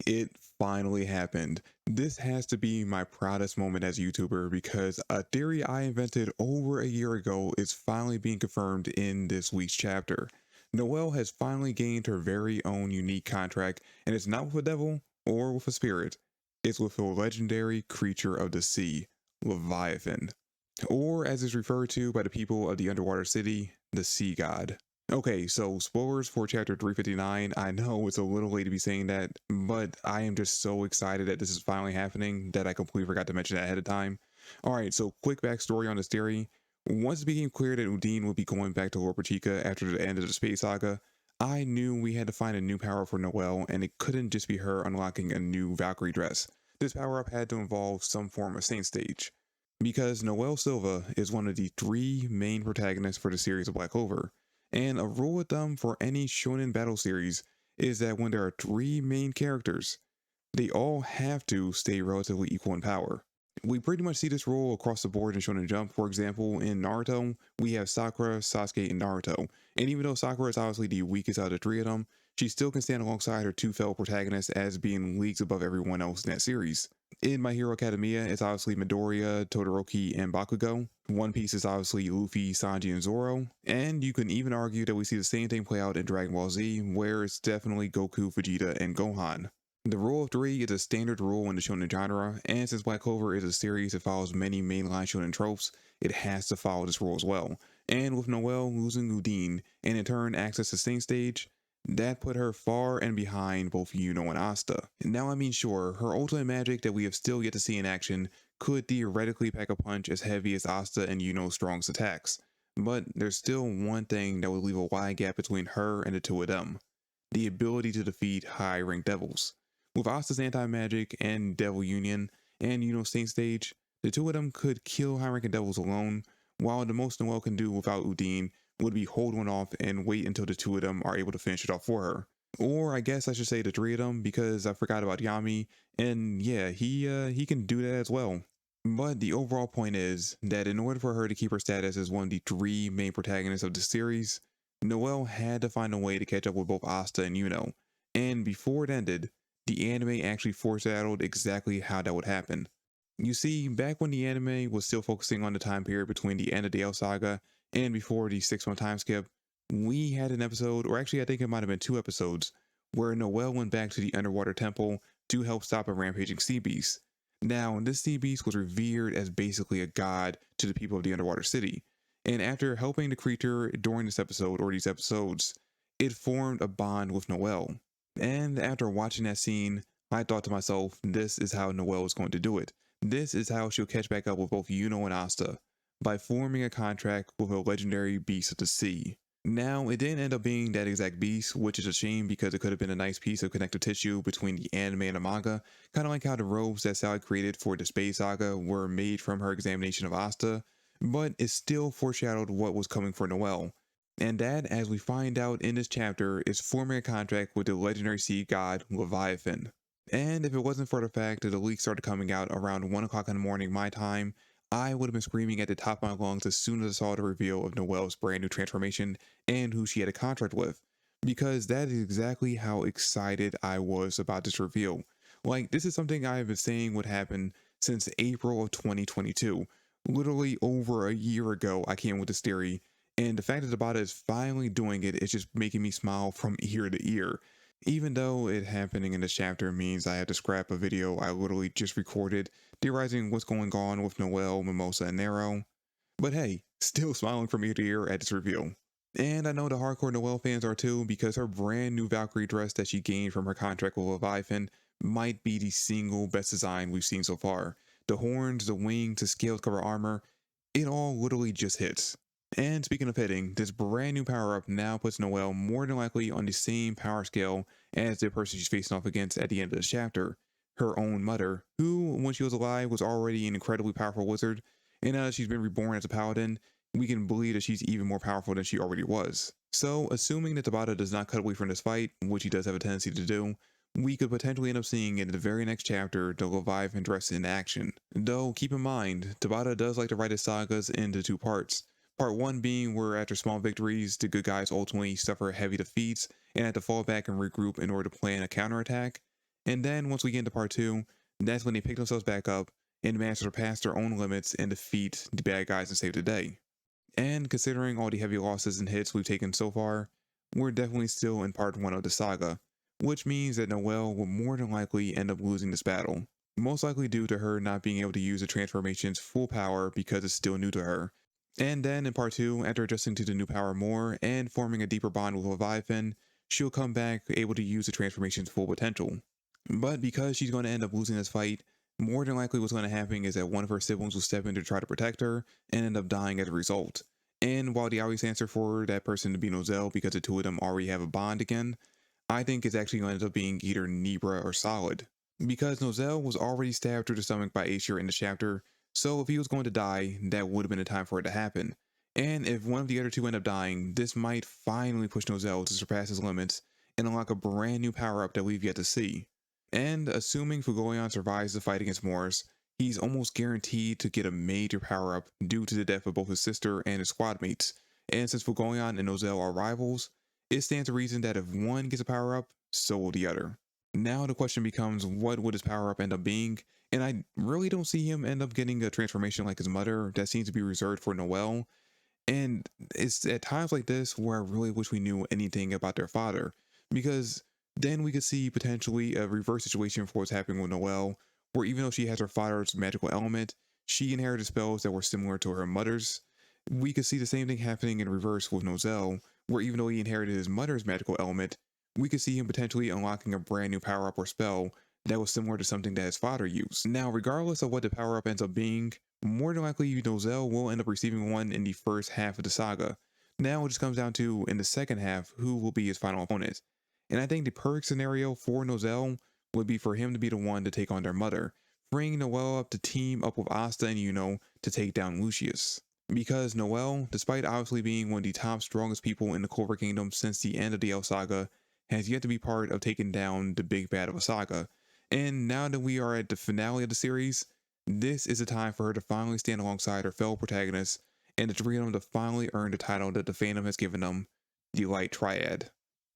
It finally happened. This has to be my proudest moment as a YouTuber because a theory I invented over a year ago is finally being confirmed in this week's chapter. Noelle has finally gained her very own unique contract, and it's not with a devil or with a spirit. It's with a legendary creature of the sea, Leviathan. Or as is referred to by the people of the underwater city, the sea god. Okay, so spoilers for chapter 359. I know it's a little late to be saying that, but I am just so excited that this is finally happening that I completely forgot to mention that ahead of time. Alright, so quick backstory on this theory. Once it became clear that Udine would be going back to Lord Pachika after the end of the space saga, I knew we had to find a new power for Noelle, and it couldn't just be her unlocking a new Valkyrie dress. This power-up had to involve some form of Saint Stage. Because Noelle Silva is one of the three main protagonists for the series of Black Clover, and a rule of thumb for any shonen battle series is that when there are three main characters, they all have to stay relatively equal in power. We pretty much see this rule across the board in Shonen Jump. For example, in Naruto, we have Sakura, Sasuke, and Naruto. And even though Sakura is obviously the weakest out of the three of them, she still can stand alongside her two fellow protagonists as being leagues above everyone else in that series. In My Hero Academia, it's obviously Midoriya, Todoroki, and Bakugo. One Piece is obviously Luffy, Sanji, and Zoro. And you can even argue that we see the same thing play out in Dragon Ball Z, where it's definitely Goku, Vegeta, and Gohan. The rule of three is a standard rule in the shonen genre, and since Black Clover is a series that follows many mainline shonen tropes, it has to follow this rule as well. And with Noelle losing Udine, and in turn access to Saint Stage, that put her far and behind both Yuno and Asta. Now I mean sure, her ultimate magic that we have still yet to see in action could theoretically pack a punch as heavy as Asta and Yuno's strongest attacks, but there's still one thing that would leave a wide gap between her and the two of them: the ability to defeat high-ranked devils. With Asta's anti-magic and Devil Union and Yuno's Saint Stage, the two of them could kill high-ranking devils alone, while the most Noelle can do without Udine would be hold one off and wait until the two of them are able to finish it off for her. Or I guess I should say the three of them, because I forgot about Yami, and yeah, he can do that as well. But the overall point is that in order for her to keep her status as one of the three main protagonists of the series, Noelle had to find a way to catch up with both Asta and Yuno, and before it ended, the anime actually foreshadowed exactly how that would happen. You see, back when the anime was still focusing on the time period between the end of the L Saga and before the 6-month time skip, we had an episode, or actually I think it might have been 2 episodes, where Noelle went back to the underwater temple to help stop a rampaging sea beast. Now, this sea beast was revered as basically a god to the people of the underwater city, and after helping the creature during this episode, or these episodes, it formed a bond with Noelle. And after watching that scene, I thought to myself, this is how Noelle is going to do it. This is how she'll catch back up with both Yuno and Asta, by forming a contract with a legendary beast of the sea. Now, it didn't end up being that exact beast, which is a shame because it could have been a nice piece of connective tissue between the anime and the manga, kind of like how the robes that Sally created for the Space Saga were made from her examination of Asta, but it still foreshadowed what was coming for Noelle. And that, as we find out in this chapter, is forming a contract with the legendary sea god Leviathan. And if it wasn't for the fact that the leaks started coming out around 1 o'clock in the morning my time, I would have been screaming at the top of my lungs as soon as I saw the reveal of Noelle's brand new transformation and who she had a contract with, because that is exactly how excited I was about this reveal. Like, this is something I have been saying would happen since April of 2022. Literally over a year ago, I came with this theory, and the fact that Tabata is finally doing it is just making me smile from ear to ear. Even though it happening in this chapter means I had to scrap a video I literally just recorded theorizing what's going on with Noelle, Mimosa, and Nero. But hey, still smiling from ear to ear at this reveal. And I know the hardcore Noelle fans are too, because her brand new Valkyrie dress that she gained from her contract with Leviathan might be the single best design we've seen so far. The horns, the wings, the scales cover armor, it all literally just hits. And speaking of hitting, this brand new power-up now puts Noelle more than likely on the same power scale as the person she's facing off against at the end of this chapter, her own mother, who, when she was alive, was already an incredibly powerful wizard, and now that she's been reborn as a paladin, we can believe that she's even more powerful than she already was. So, assuming that Tabata does not cut away from this fight, which he does have a tendency to do, we could potentially end up seeing in the very next chapter the Leviathan dress in action. Though, keep in mind, Tabata does like to write his sagas into 2 parts. Part 1 being where after small victories, the good guys ultimately suffer heavy defeats and have to fall back and regroup in order to plan a counterattack. And then once we get into part 2, that's when they pick themselves back up and manage to surpass their own limits and defeat the bad guys and save the day. And considering all the heavy losses and hits we've taken so far, we're definitely still in part 1 of the saga, which means that Noelle will more than likely end up losing this battle, most likely due to her not being able to use the transformation's full power because it's still new to her. And then in part 2, after adjusting to the new power more and forming a deeper bond with Leviathan, she'll come back able to use the transformation's full potential. But because she's going to end up losing this fight, more than likely what's going to happen is that one of her siblings will step in to try to protect her and end up dying as a result. And while the obvious answer for that person to be Noelle because the two of them already have a bond again, I think it's actually going to end up being either Nebra or Solid. Because Noelle was already stabbed through the stomach by Aesir in the chapter, so if he was going to die, that would have been the time for it to happen. And if one of the other two end up dying, this might finally push Noelle to surpass his limits and unlock a brand new power-up that we've yet to see. And assuming Fugoyan survives the fight against Morris, he's almost guaranteed to get a major power-up due to the death of both his sister and his squad mates. And since Fugoyan and Noelle are rivals, it stands to reason that if one gets a power-up, so will the other. Now the question becomes, what would his power-up end up being? And I really don't see him end up getting a transformation like his mother. That seems to be reserved for Noelle. And it's at times like this where I really wish we knew anything about their father, because then we could see potentially a reverse situation for what's happening with Noelle, where even though she has her father's magical element, she inherited spells that were similar to her mother's. We could see the same thing happening in reverse with Noelle, where even though he inherited his mother's magical element, we could see him potentially unlocking a brand new power-up or spell that was similar to something that his father used. Now, regardless of what the power-up ends up being, more than likely Noelle will end up receiving one in the first half of the saga. Now it just comes down to, in the second half, who will be his final opponent. And I think the perfect scenario for Noelle would be for him to be the one to take on their mother, freeing Noelle up to team up with Asta and Yuno to take down Lucius. Because Noelle, despite obviously being one of the top strongest people in the Clover Kingdom since the end of the L Saga, has yet to be part of taking down the big bad of a saga. And now that we are at the finale of the series, this is a time for her to finally stand alongside her fellow protagonists and the three of them to finally earn the title that the fandom has given them, the Light Triad.